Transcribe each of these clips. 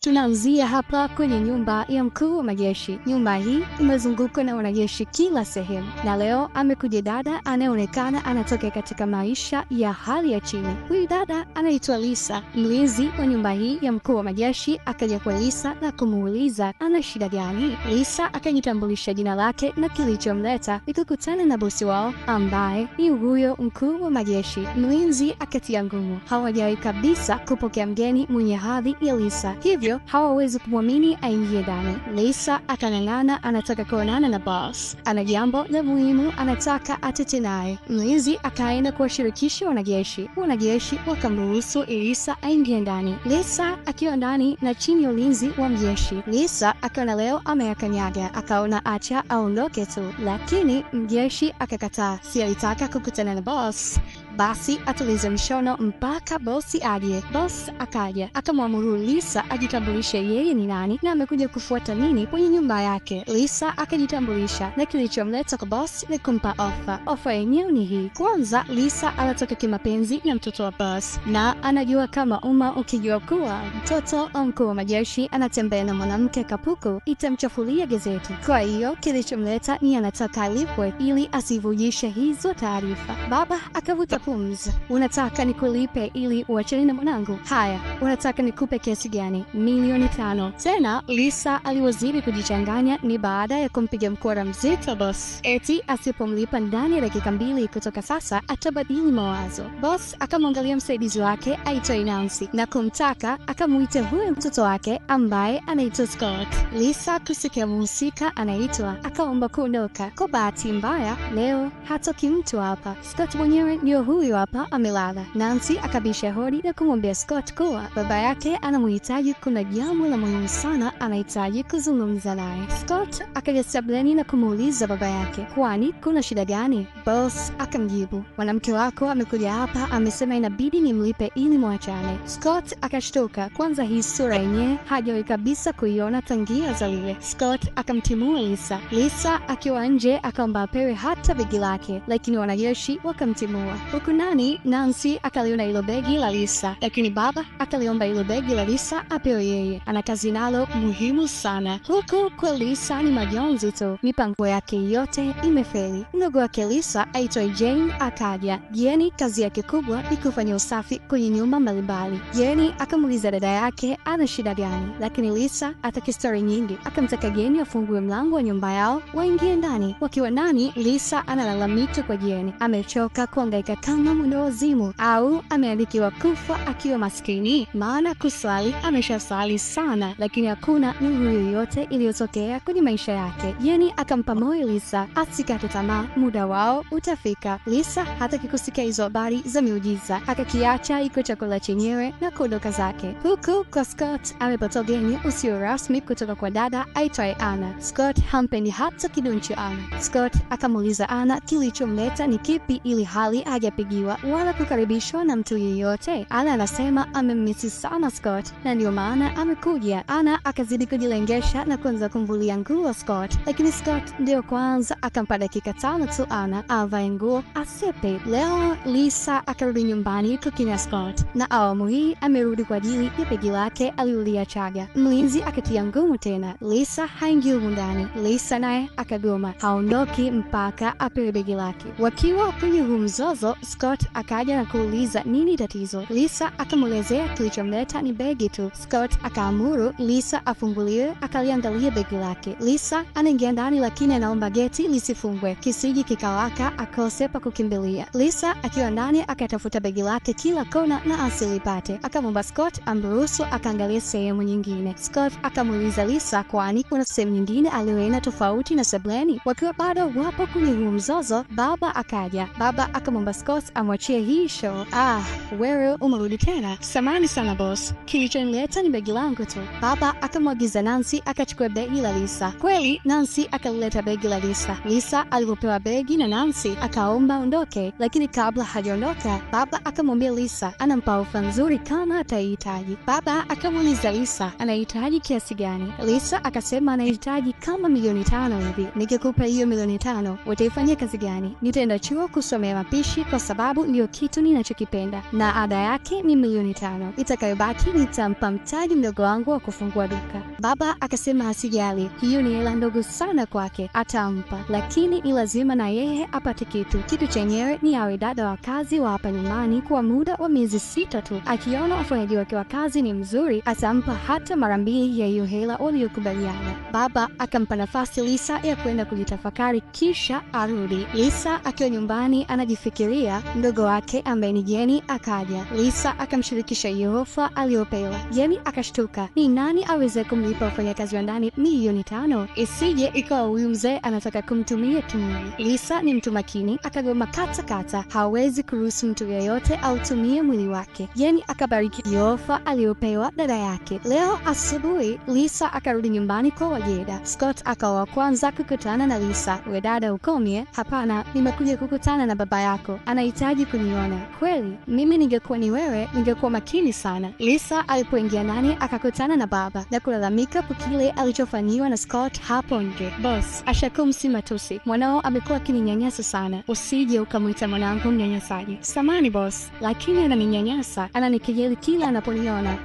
Tunaanzia hapa kwenye nyumba ya mkuu wa majeshi. Nyumba hii imezungukwa na wanajeshi kila sehemu, na leo amekuja dada anayeonekana anatoka katika maisha ya hali ya chini. Huyu dada anaitwa Lisa. Mlinzi wa nyumba hii ya mkuu wa majeshi akaja kwa Lisa na kumuuliza ana shida gani. Lisa akajitambulisha jina lake na kilichomleta ni kukutana na bosi wao ambaye ni huyo mkuu wa majeshi. Mlinzi akatia ngumu, hawajawahi kabisa kupokea mgeni mwenye hadhi ya Lisa, hivyo hawawezi kumwamini aingie ndani. Lisa akang'ang'ana anataka kuonana na boss, ana jambo la muhimu anataka atete naye. Mlinzi akaenda kuwashirikisha wanajeshi. Wanajeshi wakamruhusu Lisa aingie ndani. Lisa akiwa ndani na chini ya ulinzi wa mjeshi. Lisa akaona leo ameyakanyaga, akaona acha aondoke tu, lakini mjeshi akakataa. Si alitaka kukutana na boss, basi atulize mshono mpaka bosi aje. Boss akaja, akamwamuru Lisa ajitambulishe yeye ni nani na amekuja kufuata nini kwenye nyumba yake. Lisa akajitambulisha na kilichomleta kwa boss ni kumpa ofa. Ofa yenyewe ni hii. Kwanza, Lisa anatoka kimapenzi na mtoto wa boss, na anajua kama ukijua kuwa mtoto wa mkuu wa majeshi anatembea na mwanamke kapuku itamchafulia gazeti. Kwa hiyo kilichomleta ni anataka alipwe ili asivujishe hizo taarifa. Baba akavuta pumzi. Unataka nikulipe ili uachane na mwanangu? Haya, unataka nikupe kiasi gani? $5,000,000. Tena Lisa aliwazidi kujichanganya ni baada ya kumpiga mkora mzito boss, eti asipomlipa ndani ya dakika 2 kutoka sasa atabadili mawazo. Boss akamwangalia msaidizi wake aitwa Nancy na kumtaka akamuite huyo mtoto wake ambaye anaitwa Scott. Lisa kusikia mhusika anaitwa, akaomba kuondoka. Kwa bahati mbaya leo hatoki mtu hapa. Scott mwenyewe ndio huyo hapa amelala. Nancy akabisha hodi na kumwambia Scott kuwa baba yake anamuhitaji, kuna jambo la muhimu sana anahitaji kuzungumza naye. Scott akaja sableni na kumuuliza baba yake, kwani kuna shida gani? Boss akamjibu, mwanamke wako amekuja hapa, amesema inabidi nimlipe ili muachane. Scott akashtuka, kwanza hii sura yenyewe hajawahi kabisa kuiona tangia zaliwe. Scott akamtimua Lisa. Lisa akiwa nje akaomba apewe hata begi lake, lakini wanajeshi wakamtimua. Huku nani Nancy akaliona hilo begi la Lisa, lakini baba akaliomba hilo begi la Lisa apewe yeye, ana kazi nalo muhimu sana. Huku kwa Lisa ni majonzi tu, mipango yake yote imefeli. Ndugu wake Lisa aitwa Jane akaja. Jane kazi yake kubwa ni kufanya usafi kwenye nyumba mbalimbali. Jane akamuuliza dada yake ana shida gani, lakini Lisa ataki story nyingi, akamtaka Jane afungue mlango wa nyumba yao waingie ndani. Wakiwa ndani, Lisa analalamika kwa Jane, amechoka kuhangaika kama mwendawazimu, au ameandikiwa kufa akiwa maskini, maana kuswali ameshaswali sana, lakini hakuna nuru yoyote iliyotokea kwenye maisha yake. Jane akampa moyo Lisa asikate tamaa, muda wao utafika. Lisa hataki kusikia hizo habari za miujiza, akakiacha iko chakula chenyewe na kuondoka zake. Huku kwa Scott amepata ugeni usio rasmi kutoka kwa dada aitwaye Anna. Scott hampendi hata kiduncho Anna. Scott akamuuliza Anna kilichomleta ni kipi, ili hali hajapigiwa wala kukaribishwa na mtu yeyote. Anna anasema amemmisi sana Scott na ndio maana amekuja. Anna akazidi kujilengesha na kuanza kumvulia nguo Scott, lakini Scott ndio kwanza akampa dakika 5 tu Anna avae nguo asepe. Leo Lisa akarudi nyumbani kukina Scott, na awamu hii amerudi kwa ajili ya begi lake aliuliachaga. Mlinzi akatia ngumu tena, Lisa haingii ndani. Lisa naye akagoma, haondoki mpaka apewe begi lake. Wakiwa kwenye mzozo, Scott akaja na kuuliza nini tatizo. Lisa akamwelezea kilichomleta ni begi tu. Scott akaamuru Lisa afunguliwe, akaliangalia begi lake. Lisa anaingia ndani, lakini anaomba geti lisifungwe kisiji kikawaka akose pa kukimbilia. Lisa akiwa ndani akatafuta begi lake kila kona na asilipate. Akamwomba Scott amruhusu akaangalia sehemu nyingine. Scott akamuuliza Lisa kwani kuna sehemu nyingine aliyoenda tofauti na sebleni. Wakiwa bado wapo kwenye mzozo, baba akaja. Baba akamwomba Scott amwachie hii show. Wewe umerudi tena? Samahani sana boss, kilichonileta ni begi langu tu. Baba akamwagiza Nancy akachukua begi la Lisa. Kweli Nancy akalileta begi la Lisa. Lisa alipopewa begi na Nancy akaomba ondoke, lakini kabla hajaondoka baba akamwambia Lisa anampa ofa nzuri kama atahitaji. Baba akamuuliza Lisa anahitaji kiasi gani. Lisa akasema anahitaji kama $5,000,000 hivi. Nikikupa hiyo $5,000,000 utaifanyia kazi gani? Nitaenda chuo kusomea mapishi kwa sababu ndio kitu ninachokipenda, na ada yake ni milioni 5. Itakayobaki nitampa mtaji mdogo wangu wa kufungua duka. Baba akasema asijali, hiyo ni hela ndogo sana kwake, atampa, lakini ni lazima na yeye apate kitu. Kitu chenyewe ni awe dada wa kazi wa hapa nyumbani kwa muda wa miezi 6 tu. Akiona ufanyaji wake wa kazi ni mzuri, atampa hata mara 2 ya hiyo hela waliokubaliana. Baba akampa nafasi Lisa ya kwenda kujitafakari kisha arudi. Lisa akiwa nyumbani anajifikiria, mdogo wake ambaye ni Jenny akaja. Lisa akamshirikisha hiyo ofa aliyopewa. Jenny akashtuka, ni nani aweze kumlipa wafanyakazi wa ndani milioni 5? Isije ikawa huyu mzee anataka kumtumia kimwili. Lisa ni mtu makini, akagoma kata, hawezi kuruhusu mtu yeyote autumie mwili wake. Jenny akabariki hiyo ofa aliyopewa dada yake. Leo asubuhi Lisa akarudi nyumbani kwa Wajeda. Scott akawa wa kwanza kukutana na Lisa. We dada, ukomye? Hapana, nimekuja kukutana na baba yako, anahitaji kuniona. Kweli? Mimi ningekuwa ni wewe ningekuwa makini sana. Lisa alipoingia ndani akakutana na baba na kulalamika kwa kile alichofanyiwa na Scott hapo nje. Boss, ashakumsi matusi, mwanao amekuwa akininyanyasa sana. Usije ukamwita mwanangu mnyanyasaji. Samani boss, lakini ananinyanyasa, ananikejeli kila anaponiona.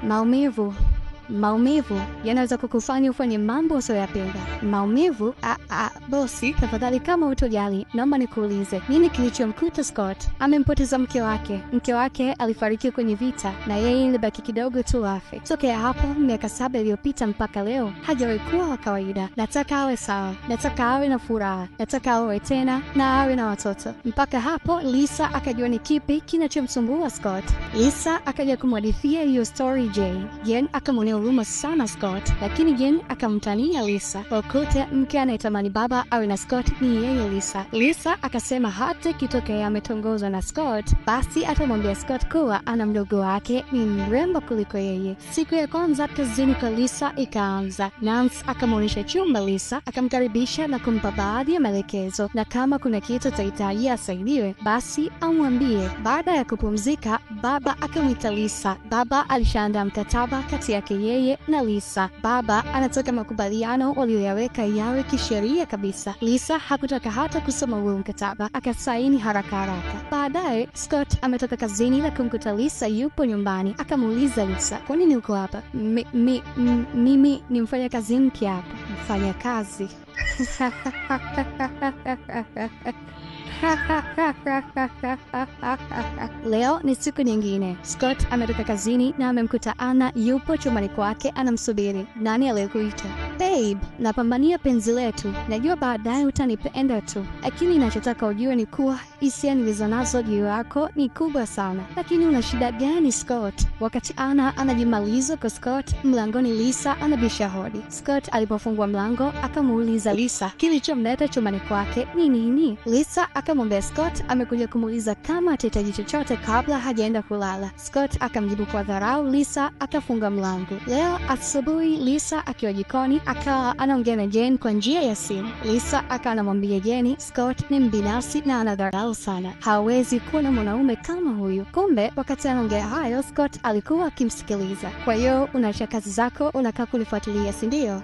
Maumivu yanaweza kukufanya ufanye mambo usiyoyapenda. Maumivu? Bosi, tafadhali kama utojali, naomba nikuulize, nini kilichomkuta Scott? Amempoteza mke wake. Mke wake alifariki kwenye vita na yeye ilibaki kidogo tu afe. Tokea hapo miaka 7 iliyopita mpaka leo hajawahi kuwa wa kawaida. Nataka awe sawa, nataka awe na furaha, nataka awe tena na awe na watoto. Mpaka hapo Lisa akajua ni kipi kinachomsumbua Scott. Lisa akaja kumhadithia hiyo story Jane. Jane akamwonea huruma sana Scott, lakini Jane akamtania Lisa. Wakuta mke anayetamani baba awe na Scott ni yeye Lisa. Lisa akasema hata kitokea ametongozwa na Scott, basi atamwambia Scott kuwa ana mdogo wake ni mrembo kuliko yeye. Siku ya kwanza kazini kwa Lisa ikaanza. Nance akamwonyesha chumba Lisa, akamkaribisha na kumpa baadhi ya maelekezo, na kama kuna kitu tahitaji asaidiwe basi amwambie. Baada ya kupumzika, baba akamwita Lisa. Baba alishaandaa mkataba kati yake yeye na Lisa. Baba anataka makubaliano walioyaweka yawe kisheria kabisa. Lisa hakutaka hata kusoma huo mkataba, akasaini haraka. Baadaye Scott ametoka kazini na kumkuta Lisa yupo nyumbani. Akamuuliza Lisa, kwa nini uko hapa? Mimi ni mfanyakazi mpya hapa. Mfanyakazi? Leo ni siku nyingine. Scott ametoka kazini na amemkuta Anna yupo chumbani kwake anamsubiri. Nani aliyekuita? Babe, napambania penzi letu. Najua baadaye utanipenda tu, lakini ninachotaka ujue ni kuwa hisia nilizonazo juu yako ni kubwa sana. Lakini una shida gani Scott? Wakati Anna anajimaliza kwa Scott, mlangoni Lisa anabisha hodi. Scott alipofungua mlango akamuuliza Lisa kilichomleta chumbani kwake ni nini. Lisa akamwambia Scott amekuja kumuuliza kama atahitaji chochote kabla hajaenda kulala. Scott akamjibu kwa dharau. Lisa akafunga mlango. Leo asubuhi Lisa akiwa jikoni akawa anaongea na Jane kwa njia ya simu. Lisa akanamwambia Jane Scott ni mbinafsi na anadharau sana, hawezi kuwa na mwanaume kama huyu. Kumbe wakati anaongea hayo Scott alikuwa akimsikiliza. Kwa hiyo unaacha kazi zako unakaa kunifuatilia, si ndio?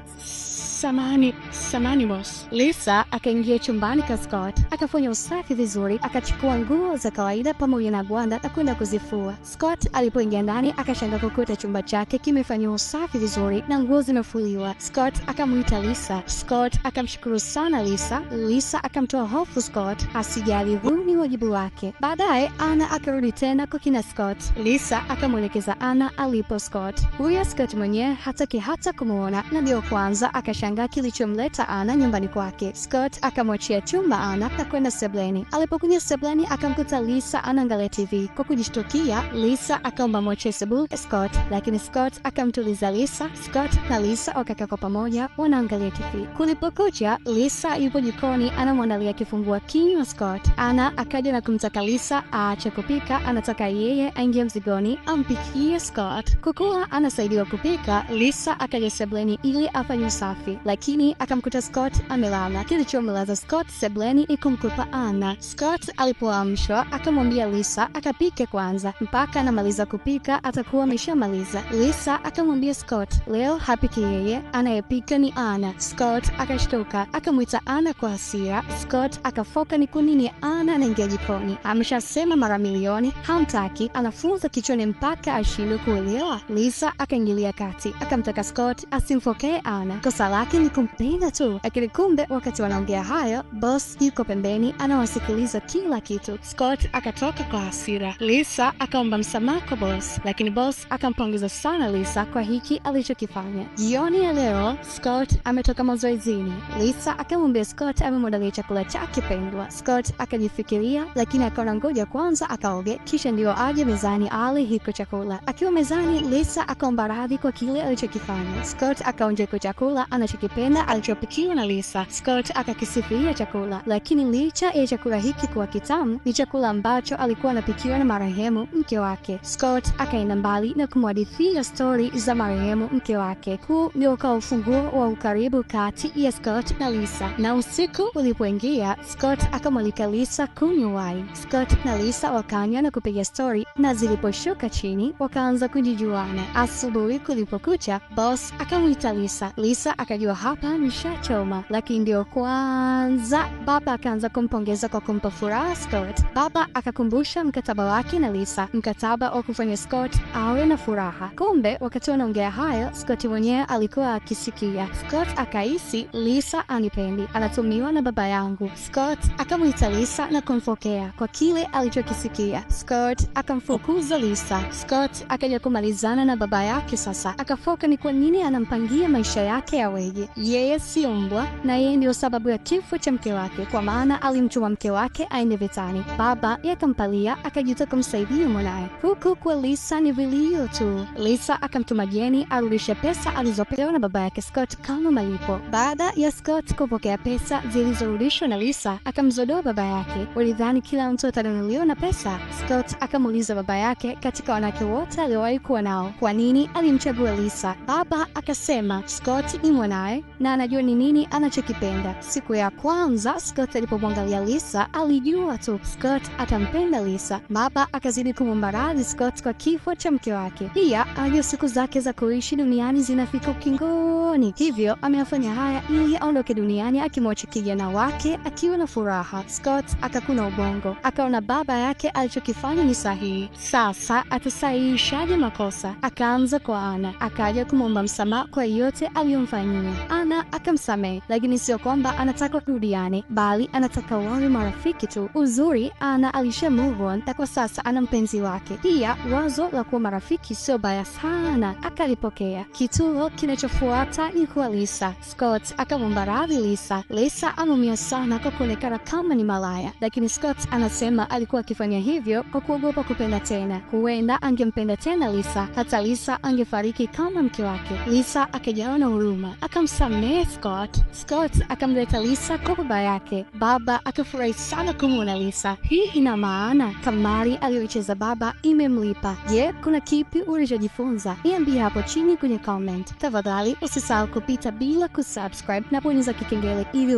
Samani boss. Lisa akaingia chumbani kwa Scott, akafanya usafi vizuri, akachukua nguo za kawaida pamoja na gwanda na kwenda kuzifua. Scott alipoingia ndani akashangaa kukuta chumba chake kimefanywa usafi vizuri na nguo zimefuliwa. Scott akamuita Lisa. Scott akamshukuru sana Lisa. Lisa akamtoa hofu Scott, asijali, huu ni wajibu wake. Baadaye Anna akarudi tena kwa kina Scott. Lisa akamwelekeza Anna alipo Scott. Huyo Scott mwenyewe hataki hata kumuona, na ndio kwanza akashangaa kilichomleta Anna nyumbani kwake. Scott akamwachia chumba Anna na kwenda sebleni. Alipokuja sebleni akamkuta Lisa anaangalia TV. Kwa kujishtukia, Lisa akaomba mwachie sebule Scott, lakini Scott akamtuliza Lisa. Scott na Lisa wakakaa kwa pamoja wanaangalia TV. Kulipokucha, Lisa yupo jikoni anamwandalia kifungua kinywa Scott. Anna akaja na kumtaka Lisa aache kupika, anataka yeye aingie mzigoni ampikie Scott. Kwa kuwa anasaidiwa kupika, Lisa akaja sebleni ili afanye usafi. lakini akamkuta Scott amelala. Kilichomlaza Scott sebleni ni kumkupa Anna. Scott alipoamshwa akamwambia Lisa akapike kwanza, mpaka anamaliza kupika atakuwa ameshamaliza. Lisa akamwambia Scott leo hapiki yeye, anayepika ni Anna. Scott akashtuka, akamwita Anna kwa hasira. Scott akafoka ni kwa nini Anna anaingia jikoni. Ameshasema mara milioni hamtaki, anafunza kichwani mpaka ashindwe kuelewa. Lisa akaingilia kati, akamtaka Scott asimfokee Anna, kosa lake ni kumpenda tu. Lakini kumbe wakati wanaongea hayo, boss yuko pembeni anawasikiliza kila kitu. Scott akatoka kwa hasira. Lisa akaomba msamaha kwa boss, lakini boss akampongeza sana Lisa kwa hiki alichokifanya. Jioni ya leo Scott ametoka mazoezini. Lisa akamwambia Scott amemwandalia chakula chake pendwa. Scott akajifikiria, lakini akaona ngoja kwanza akaoge kisha ndio aje mezani ale hiko chakula. Akiwa mezani, Lisa akaomba radhi kwa kile alichokifanya. Scott akaonja kwa chakula anachokipenda alichopikiwa na Lisa. Scott akakisifia chakula, lakini licha ya chakula hiki kuwa kitamu, ni chakula ambacho alikuwa anapikiwa na marehemu mke wake. Scott akaenda mbali na kumhadithia stori za marehemu mke wake. Huu ndio ukawa ufunguo wa ukaribu kati ya Scott na Lisa. Na usiku ulipoingia, Scott akamwalika Lisa kunywa wine. Scott na Lisa wakanywa na kupiga stori, na ziliposhuka chini wakaanza kujijuana. Asubuhi kulipokucha, boss akamwita Lisa. Lisa akajua hapa nishachoma, lakini ndio kwanza baba akaanza kumpongeza kwa kumpa furaha Scott. Baba akakumbusha mkataba wake na Lisa, mkataba wa kufanya Scott awe na furaha. Kumbe wakati wanaongea hayo, Scott mwenyewe alikuwa akisikia. Scott akahisi Lisa anipendi, anatumiwa na baba yangu. Scott akamwita Lisa na kumfokea kwa kile alichokisikia. Scott akamfukuza Lisa. Scott akaja kumalizana na baba yake. Sasa akafoka ni kwa nini anampangia maisha yake yaweje. Yeye sio mbwa, na yeye ndio sababu ya kifo cha mke wake, kwa maana alimtuma mke wake aende vitani. Baba yakampalia akajuta kumsaidia mwanae, huku kwa Lisa ni vilio tu. Lisa akamtuma Jenny arudishe pesa alizopewa na baba yake Scott kama malipo. Baada ya Scott kupokea pesa zilizorudishwa na Lisa, akamzodoa baba yake. Walidhani kila mtu atanunuliwa na pesa. Scott akamuuliza baba yake katika wanawake wote aliowahi kuwa nao, kwa nini alimchagua Lisa. Baba akasema Scott ni mwanae na anajua ni nini anachokipenda. Siku ya kwanza Scott alipomwangalia Lisa, alijua tu Scott atampenda Lisa. Baba akazidi kumwomba radhi Scott kwa kifo cha mke wake. Pia anajua siku zake za kuishi duniani zinafika ukingoni, hivyo ameyafanya haya ili aondoke duniani akimwacha kijana wake akiwa na furaha. Scott akakuna ubongo, akaona baba yake alichokifanya ni sahihi. Sasa atasahihishaje makosa? Akaanza kwa Anna, akaja kumwomba msamaha kwa yote aliyomfanyia. Anna akamsamehe, lakini sio kwamba anataka kurudiane, bali anataka wawe marafiki tu. Uzuri Anna alisha move on na kwa sasa ana mpenzi wake. Pia wazo la kuwa marafiki sio baya sana, akalipokea. Kituo kinachofuata ni kwa Lisa. Scott akamwomba radhi Lisa. Lisa anaumia sana kwa kuonekana kama ni malaya, lakini Scott anasema alikuwa akifanya hivyo kwa kuogopa kupenda tena. Huenda angempenda tena Lisa, hata Lisa angefariki kama mke wake. Lisa akajawa na huruma, akamsamehe Scott. Scott akamleta Lisa kwa baba yake. Baba akafurahi sana kumwona Lisa. Hii ina maana kamari aliyoicheza baba imemlipa. Je, kuna kipi ulichojifunza? Niambie hapo chini kwenye comment. Tafadhali usisahau kupita bila kusubscribe na bonyeza kikengele ili